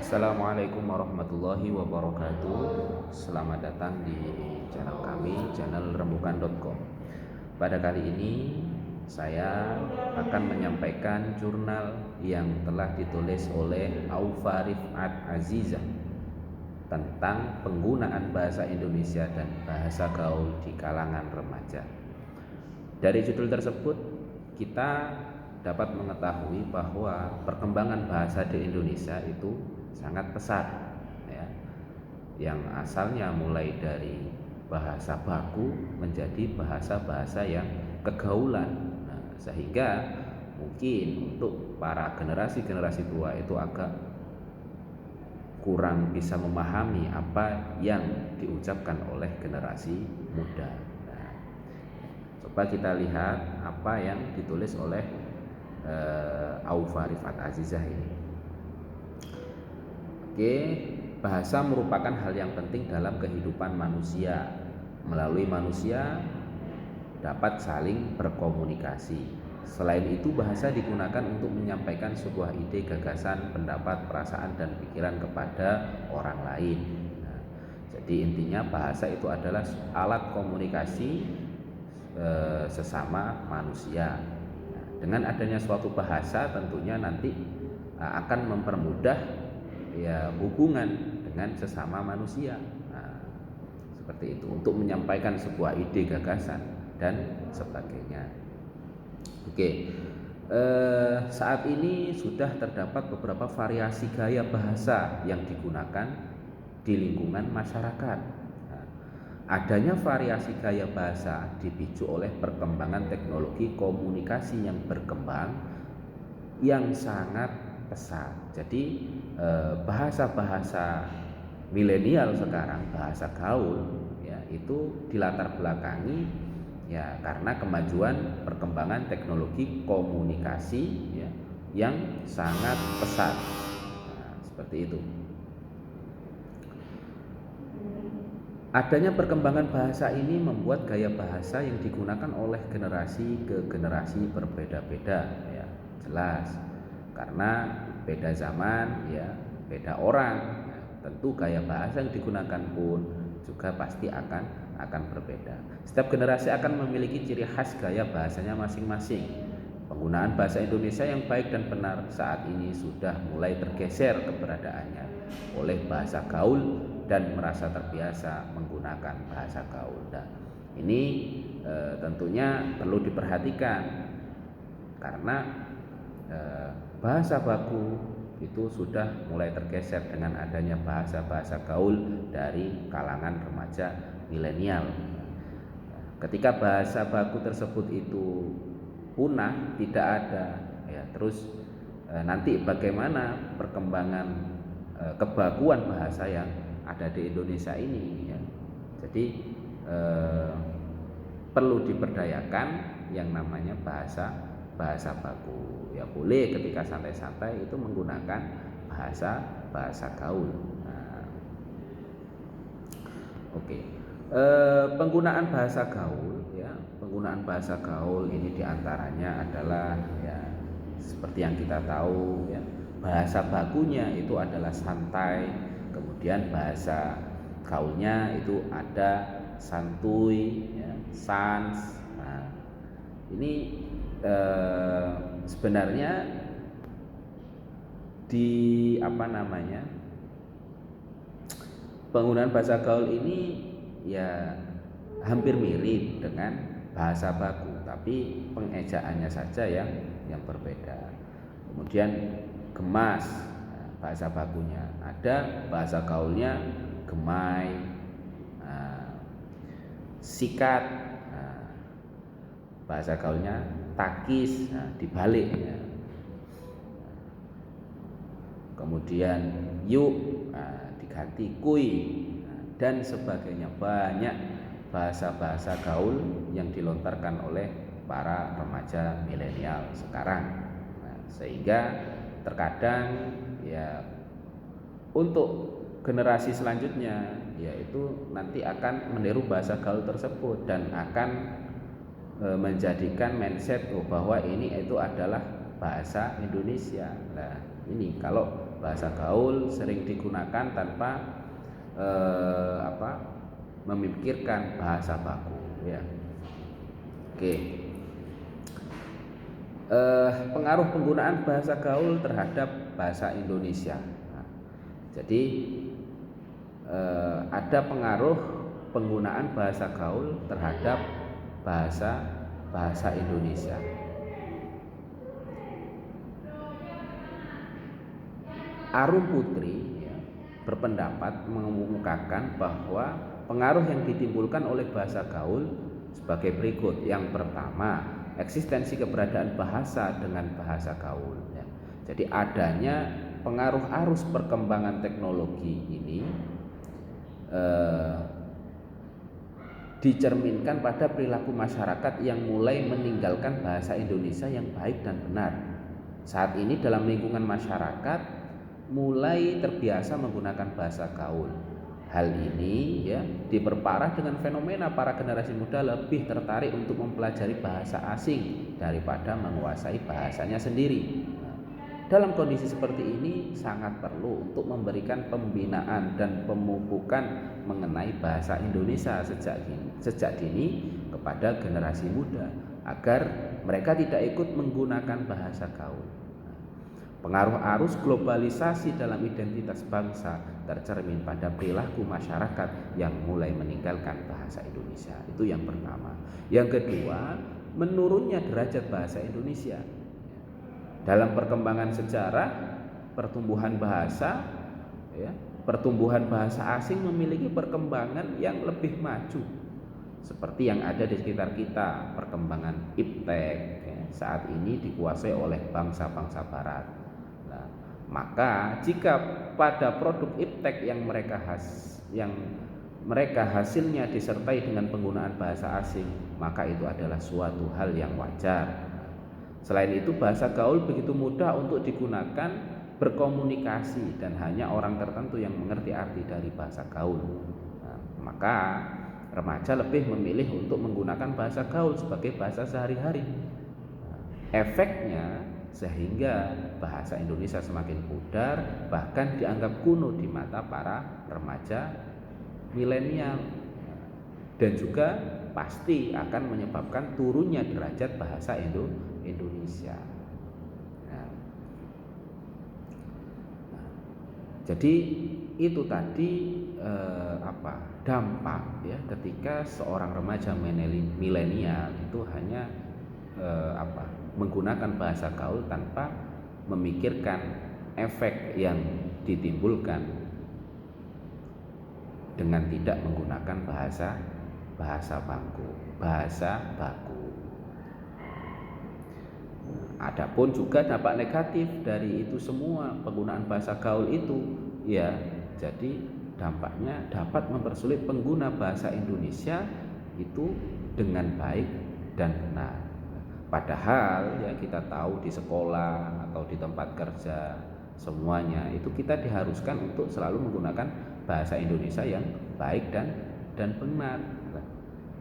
Assalamualaikum warahmatullahi wabarakatuh. Selamat datang di channel kami, channel rembukan.com. Pada kali ini saya akan menyampaikan jurnal yang telah ditulis oleh Aufa Rifat Azizah tentang penggunaan bahasa Indonesia dan bahasa gaul di kalangan remaja. Dari judul tersebut kita dapat mengetahui bahwa perkembangan bahasa di Indonesia itu sangat pesat, ya, yang asalnya mulai dari bahasa baku menjadi bahasa-bahasa yang kegaulan. Nah, sehingga mungkin untuk para generasi tua itu agak kurang bisa memahami apa yang diucapkan oleh generasi muda. Nah, coba kita lihat apa yang ditulis oleh Aufa Rifat Azizah ini. Oke, bahasa merupakan hal yang penting dalam kehidupan manusia. Melalui manusia dapat saling berkomunikasi. Selain itu, bahasa digunakan untuk menyampaikan sebuah ide, gagasan, pendapat, perasaan, dan pikiran kepada orang lain. Nah, jadi intinya bahasa itu adalah alat komunikasi sesama manusia. Nah, dengan adanya suatu bahasa tentunya nanti akan mempermudah hubungan dengan sesama manusia. Nah, seperti itu untuk menyampaikan sebuah ide, gagasan, dan sebagainya. Oke, saat ini sudah terdapat beberapa variasi gaya bahasa yang digunakan di lingkungan masyarakat. Nah, adanya variasi gaya bahasa dipicu oleh perkembangan teknologi komunikasi yang berkembang yang sangat pesat. Jadi bahasa-bahasa milenial sekarang, bahasa gaul, ya, itu dilatar belakangi ya karena kemajuan perkembangan teknologi komunikasi ya, yang sangat pesat. Nah, seperti itu. Adanya perkembangan bahasa ini membuat gaya bahasa yang digunakan oleh generasi ke generasi berbeda-beda, ya jelas, karena beda zaman, ya beda orang. Ya, tentu gaya bahasa yang digunakan pun juga pasti akan berbeda. Setiap generasi akan memiliki ciri khas gaya bahasanya masing-masing. Penggunaan bahasa Indonesia yang baik dan benar saat ini sudah mulai tergeser keberadaannya oleh bahasa gaul dan merasa terbiasa menggunakan bahasa gaul. Nah, ini tentunya perlu diperhatikan karena bahasa baku itu sudah mulai tergeser dengan adanya bahasa-bahasa gaul dari kalangan remaja milenial. Ketika bahasa baku tersebut itu punah, tidak ada, ya terus nanti bagaimana perkembangan kebaguan bahasa yang ada di Indonesia ini, ya. Jadi perlu diberdayakan yang namanya bahasa baku. Ya boleh ketika santai-santai itu menggunakan bahasa gaul. Nah, oke. Penggunaan bahasa gaul, ya penggunaan bahasa gaul ini diantaranya adalah ya seperti yang kita tahu, ya bahasa bakunya itu adalah santai, kemudian bahasa gaulnya itu ada santuy, ya, sans. Nah, ini sebenarnya di penggunaan bahasa gaul ini ya hampir mirip dengan bahasa baku, tapi pengejaannya saja yang berbeda. Kemudian gemas, bahasa bakunya ada, bahasa gaulnya gemai. Sikat, bahasa gaulnya takis, dibalik, ya. Kemudian yuk, diganti kui, dan sebagainya. Banyak bahasa-bahasa gaul yang dilontarkan oleh para remaja milenial sekarang. Nah, sehingga terkadang ya untuk generasi selanjutnya yaitu nanti akan meniru bahasa gaul tersebut dan akan menjadikan mindset bahwa ini itu adalah bahasa Indonesia. Nah, ini kalau bahasa gaul sering digunakan tanpa memikirkan bahasa baku, ya. Oke. Pengaruh penggunaan bahasa gaul terhadap bahasa Indonesia. Nah, jadi ada pengaruh penggunaan bahasa gaul terhadap bahasa Indonesia. Arum Putri ya, berpendapat mengemukakan bahwa pengaruh yang ditimbulkan oleh bahasa gaul sebagai berikut. Yang pertama, eksistensi keberadaan bahasa dengan bahasa gaul. Ya. Jadi adanya pengaruh arus perkembangan teknologi ini dicerminkan pada perilaku masyarakat yang mulai meninggalkan bahasa Indonesia yang baik dan benar. Saat ini dalam lingkungan masyarakat mulai terbiasa menggunakan bahasa gaul. Hal ini ya diperparah dengan fenomena para generasi muda lebih tertarik untuk mempelajari bahasa asing daripada menguasai bahasanya sendiri. Dalam kondisi seperti ini sangat perlu untuk memberikan pembinaan dan pemupukan mengenai bahasa Indonesia sejak dini kepada generasi muda agar mereka tidak ikut menggunakan bahasa gaul. Pengaruh arus globalisasi dalam identitas bangsa tercermin pada perilaku masyarakat yang mulai meninggalkan bahasa Indonesia. Itu yang pertama. Yang kedua, menurunnya derajat bahasa Indonesia. Dalam perkembangan sejarah, pertumbuhan bahasa asing memiliki perkembangan yang lebih maju. Seperti yang ada di sekitar kita, perkembangan iptek saat ini dikuasai oleh bangsa-bangsa barat. Maka jika pada produk iptek yang mereka hasilnya disertai dengan penggunaan bahasa asing, maka itu adalah suatu hal yang wajar. Selain itu, bahasa gaul begitu mudah untuk digunakan berkomunikasi dan hanya orang tertentu yang mengerti arti dari bahasa gaul. Maka remaja lebih memilih untuk menggunakan bahasa gaul sebagai bahasa sehari-hari. Efeknya sehingga bahasa Indonesia semakin pudar, bahkan dianggap kuno di mata para remaja milenial, dan juga pasti akan menyebabkan turunnya derajat bahasa Indonesia. Jadi itu tadi dampak ya ketika seorang remaja milenial itu hanya menggunakan bahasa gaul tanpa memikirkan efek yang ditimbulkan dengan tidak menggunakan bahasa baku. Adapun juga dampak negatif dari itu semua penggunaan bahasa gaul itu ya, jadi dampaknya dapat mempersulit pengguna bahasa Indonesia itu dengan baik dan benar. Padahal ya kita tahu di sekolah atau di tempat kerja semuanya itu kita diharuskan untuk selalu menggunakan bahasa Indonesia yang baik dan benar.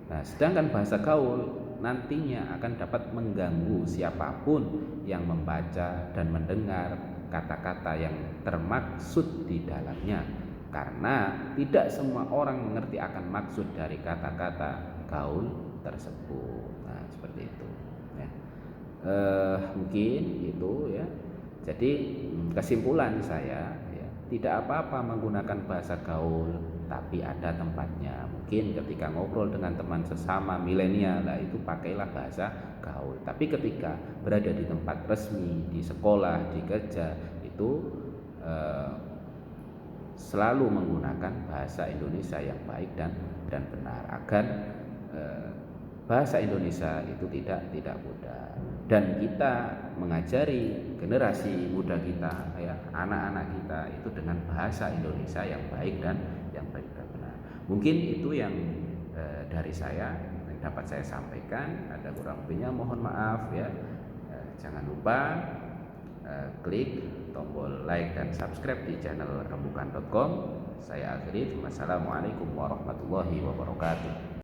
Nah, sedangkan bahasa gaul nantinya akan dapat mengganggu siapapun yang membaca dan mendengar kata-kata yang termaksud di dalamnya, karena tidak semua orang mengerti akan maksud dari kata-kata gaul tersebut. Nah, seperti itu. Mungkin itu ya. Jadi kesimpulan saya ya, tidak apa-apa menggunakan bahasa gaul, tapi ada tempatnya. Mungkin ketika ngobrol dengan teman sesama milenial lah itu pakailah bahasa gaul. Tapi ketika berada di tempat resmi, di sekolah, di kerja itu selalu menggunakan bahasa Indonesia yang baik dan benar agar bahasa Indonesia itu tidak pudar. Dan kita mengajari generasi muda kita ya, anak-anak kita itu dengan bahasa Indonesia yang baik dan benar. Mungkin itu yang dari saya yang dapat saya sampaikan. Ada kurang lebihnya mohon maaf ya. Jangan lupa klik tombol like dan subscribe di channel rembukan.com. Saya akhiri. Wassalamualaikum warahmatullahi wabarakatuh.